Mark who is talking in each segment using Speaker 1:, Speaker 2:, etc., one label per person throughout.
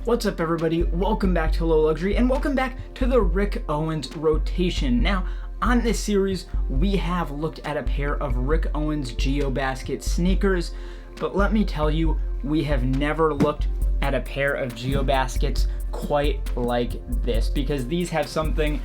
Speaker 1: What's up, everybody? Welcome back to Low Luxury and welcome back to the Rick Owens rotation. Now, on this series, we have looked at a pair of Rick Owens GEOBASKET sneakers, but let me tell you, we have never looked at a pair of GEOBASKETs quite like this, because these have something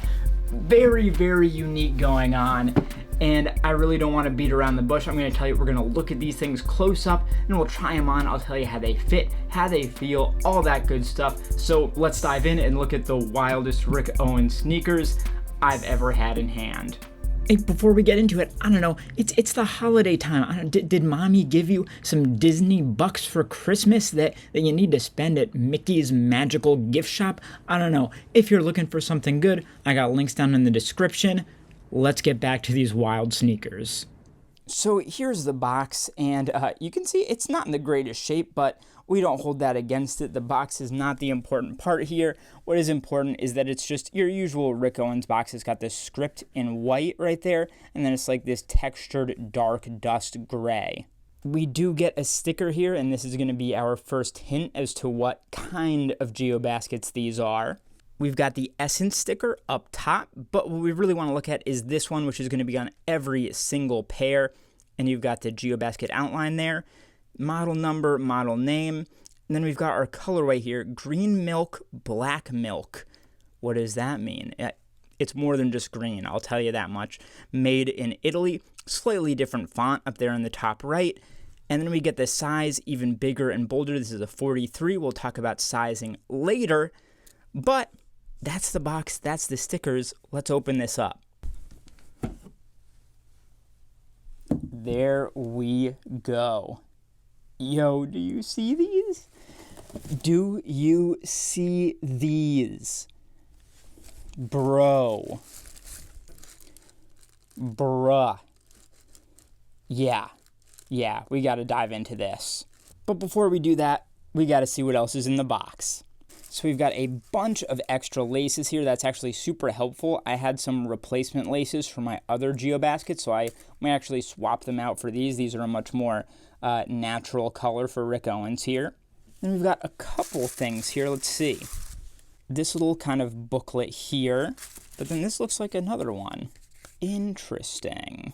Speaker 1: very, very unique going on, and I really don't want to beat around the bush. I'm going to tell you, we're going to look at these things close up and we'll try them on. I'll tell you how they fit, how they feel, all that good stuff. So let's dive in and look at the wildest Rick Owens sneakers I've ever had in hand. Hey, before we get into it, I don't know, it's the holiday time. Did mommy give you some Disney bucks for Christmas that you need to spend at Mickey's Magical Gift Shop? I don't know. If you're looking for something good, I got links down in the description. Let's get back to these wild sneakers. So here's the box, and you can see it's not in the greatest shape, but we don't hold that against it. The box is not the important part here. What is important is that it's just your usual Rick Owens box. It's got this script in white right there, and then it's like this textured dark dust gray. We do get a sticker here, and this is going to be our first hint as to what kind of GEOBASKETs these are. We've got the Essence sticker up top, but what we really want to look at is this one, which is going to be on every single pair. And you've got the GEOBASKET outline there, model number, model name, and then we've got our colorway here, green milk, black milk. What does that mean? It's more than just green, I'll tell you that much. Made in Italy, slightly different font up there in the top right. And then we get the size even bigger and bolder. This is a 43. We'll talk about sizing later, but that's the box, that's the stickers. Let's open this up. There we go. Yo, do you see these? Do you see these? Bro. Bruh. Yeah, we gotta dive into this. But before we do that, we gotta see what else is in the box. So we've got a bunch of extra laces here. That's actually super helpful. I had some replacement laces for my other GEOBASKET, so I may actually swap them out for these. These are a much more natural color for Rick Owens here. Then we've got a couple things here. Let's see. This little kind of booklet here, but then this looks like another one. Interesting.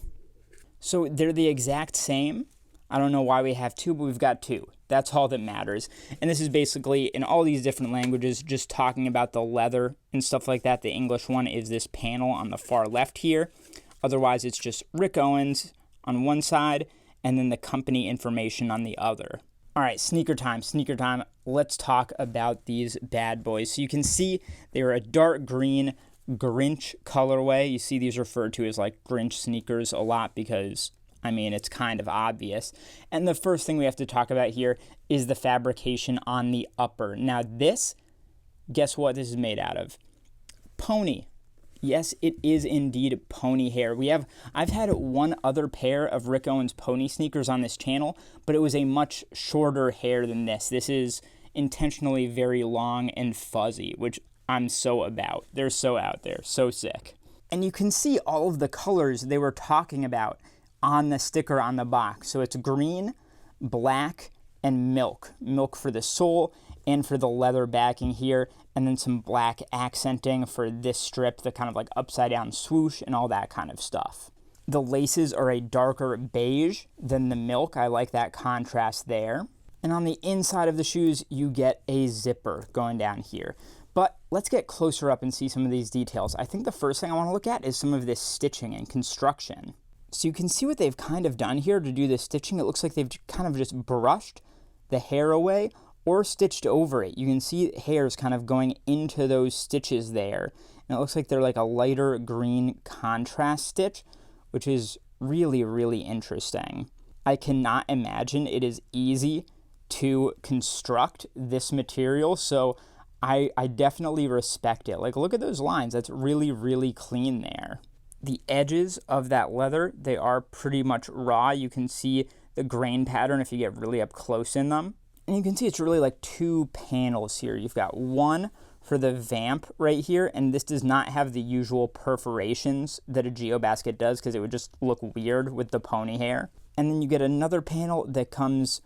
Speaker 1: So they're the exact same. I don't know why we have two, but we've got two. That's all that matters. And this is basically, in all these different languages, just talking about the leather and stuff like that. The English one is this panel on the far left here. Otherwise, it's just Rick Owens on one side, and then the company information on the other. All right, sneaker time. Let's talk about these bad boys. So you can see they're a dark green Grinch colorway. You see these referred to as like Grinch sneakers a lot because, I mean, it's kind of obvious. And the first thing we have to talk about here is the fabrication on the upper. Now this, guess what this is made out of? Pony. Yes, it is indeed pony hair. I've had one other pair of Rick Owens pony sneakers on this channel, but it was a much shorter hair than this. This is intentionally very long and fuzzy, which I'm so about. They're so out there, so sick. And you can see all of the colors they were talking about on the sticker on the box. So it's green, black, and milk. Milk for the sole and for the leather backing here, and then some black accenting for this strip, the kind of like upside down swoosh and all that kind of stuff. The laces are a darker beige than the milk. I like that contrast there. And on the inside of the shoes, you get a zipper going down here. But let's get closer up and see some of these details. I think the first thing I want to look at is some of this stitching and construction. So you can see what they've kind of done here to do the stitching. It looks like they've kind of just brushed the hair away or stitched over it. You can see hairs kind of going into those stitches there. And it looks like they're like a lighter green contrast stitch, which is really, really interesting. I cannot imagine it is easy to construct this material, so I definitely respect it. Like, look at those lines. That's really, really clean there. The edges of that leather, they are pretty much raw. You can see the grain pattern if you get really up close in them. And you can see it's really like two panels here. You've got one for the vamp right here, and this does not have the usual perforations that a GEOBASKET does because it would just look weird with the pony hair. And then you get another panel that comes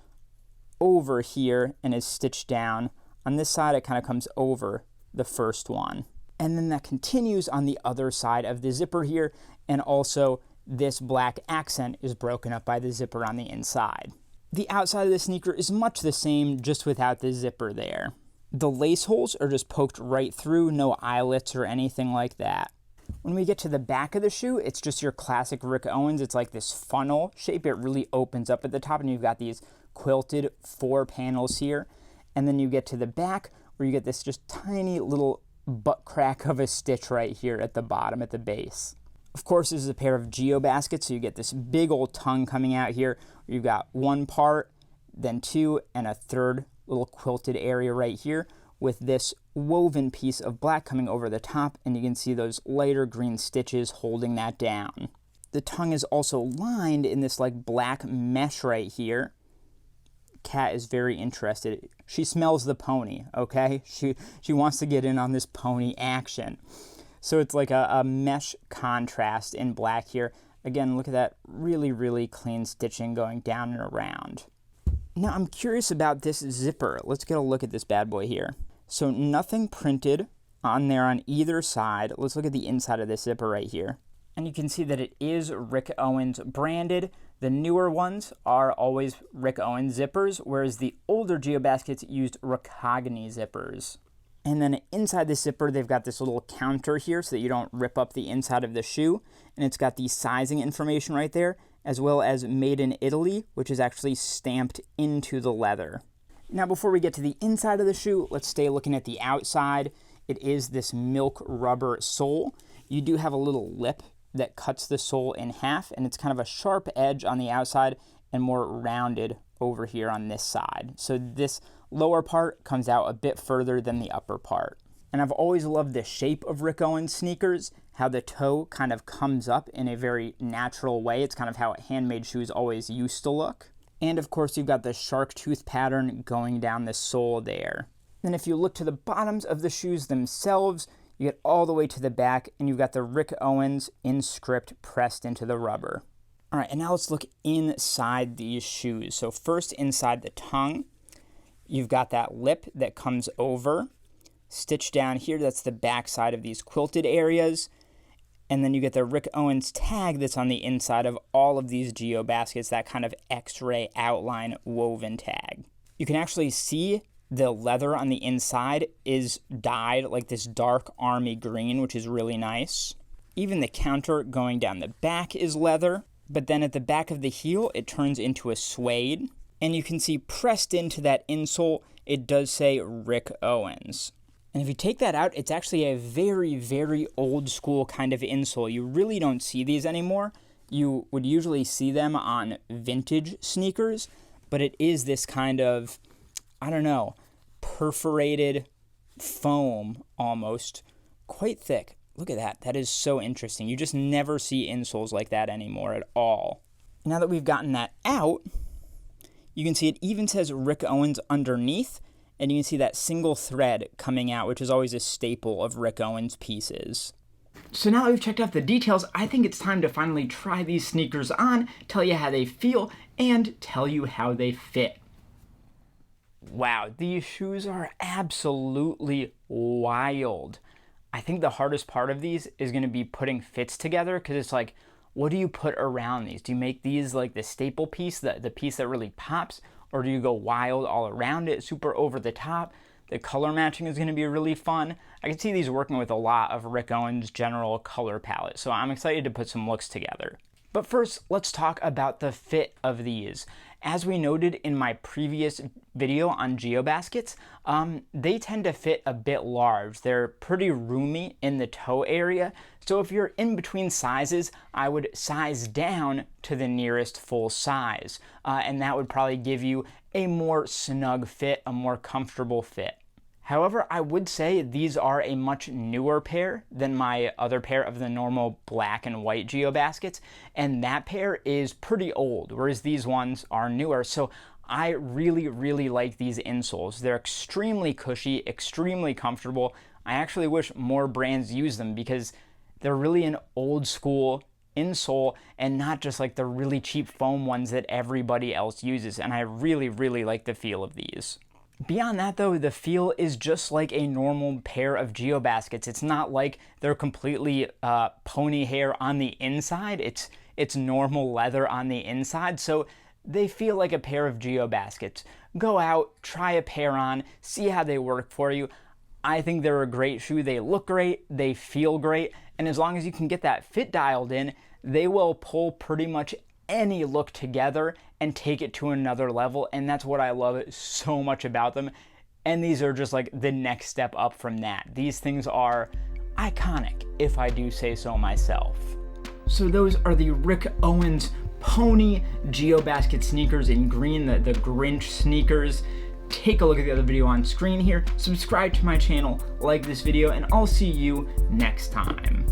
Speaker 1: over here and is stitched down On this side, it kind of comes over the first one. And then that continues on the other side of the zipper here, and also this black accent is broken up by the zipper on the inside. The outside of the sneaker is much the same, just without the zipper there. The lace holes are just poked right through, no eyelets or anything like that. When we get to the back of the shoe, it's just your classic Rick Owens. It's like this funnel shape. It really opens up at the top, and you've got these quilted 4 panels here. And then you get to the back, where you get this just tiny little butt crack of a stitch right here at the bottom, at the base. Of course, this is a pair of GEOBASKETs, so you get this big old tongue coming out here. You've got one part, then two, and a third little quilted area right here with this woven piece of black coming over the top, and you can see those lighter green stitches holding that down. The tongue is also lined in this like black mesh right here. Kat is very interested. She smells the pony, okay? She wants to get in on this pony action. So it's like a mesh contrast in black here. Again, look at that really, really clean stitching going down and around. Now I'm curious about this zipper. Let's get a look at this bad boy here. So nothing printed on there on either side. Let's look at the inside of this zipper right here. And you can see that it is Rick Owens branded. The newer ones are always Rick Owens zippers, whereas the older GeoBaskets used Ricogni zippers. And then inside the zipper, they've got this little counter here so that you don't rip up the inside of the shoe. And it's got the sizing information right there, as well as Made in Italy, which is actually stamped into the leather. Now, before we get to the inside of the shoe, let's stay looking at the outside. It is this milk rubber sole. You do have a little lip that cuts the sole in half, and it's kind of a sharp edge on the outside and more rounded over here on this side. So this lower part comes out a bit further than the upper part. And I've always loved the shape of Rick Owens sneakers, how the toe kind of comes up in a very natural way. It's kind of how handmade shoes always used to look. And of course, you've got the shark tooth pattern going down the sole there. Then if you look to the bottoms of the shoes themselves, you get all the way to the back, and you've got the Rick Owens in script pressed into the rubber. All right, and now let's look inside these shoes. So first, inside the tongue, you've got that lip that comes over, stitched down here. That's the back side of these quilted areas. And then you get the Rick Owens tag that's on the inside of all of these GeoBaskets, that kind of X-ray outline woven tag. You can actually see the leather on the inside is dyed like this dark army green, which is really nice. Even the counter going down the back is leather, but then at the back of the heel, it turns into a suede. And you can see pressed into that insole, it does say Rick Owens. And if you take that out, it's actually a very, very old school kind of insole. You really don't see these anymore. You would usually see them on vintage sneakers, but it is this kind of, I don't know, perforated foam almost, quite thick. Look at that. That is so interesting. You just never see insoles like that anymore at all. Now that we've gotten that out, you can see it even says Rick Owens underneath, and you can see that single thread coming out, which is always a staple of Rick Owens pieces. So now that we've checked out the details, I think it's time to finally try these sneakers on, tell you how they feel, and tell you how they fit. Wow, these shoes are absolutely wild. I think the hardest part of these is going to be putting fits together, because it's like, what do you put around these? Do you make these like the staple piece, the piece that really pops, or do you go wild all around it, super over the top? The color matching is going to be really fun. I can see these working with a lot of Rick Owens' general color palette, so I'm excited to put some looks together. But first, let's talk about the fit of these. As we noted in my previous video on GeoBaskets, they tend to fit a bit large. They're pretty roomy in the toe area, so if you're in between sizes, I would size down to the nearest full size, and that would probably give you a more snug fit, a more comfortable fit. However, I would say these are a much newer pair than my other pair of the normal black and white GeoBaskets, and that pair is pretty old, whereas these ones are newer. So I really, really like these insoles. They're extremely cushy, extremely comfortable. I actually wish more brands use them because they're really an old school insole and not just like the really cheap foam ones that everybody else uses, and I really, really like the feel of these. Beyond that though, the feel is just like a normal pair of GeoBaskets. It's not like they're completely pony hair on the inside. It's normal leather on the inside, so they feel like a pair of GeoBaskets. Go out, try a pair on, see how they work for you. I think they're a great shoe. They look great, they feel great, and as long as you can get that fit dialed in, they will pull pretty much any look together and take it to another level, and that's what I love so much about them. And these are just like the next step up from that. These things are iconic, if I do say so myself. So those are the Rick Owens Pony GeoBasket sneakers in green, the Grinch sneakers. Take a look at the other video on screen here, subscribe to my channel, like this video, and I'll see you next time.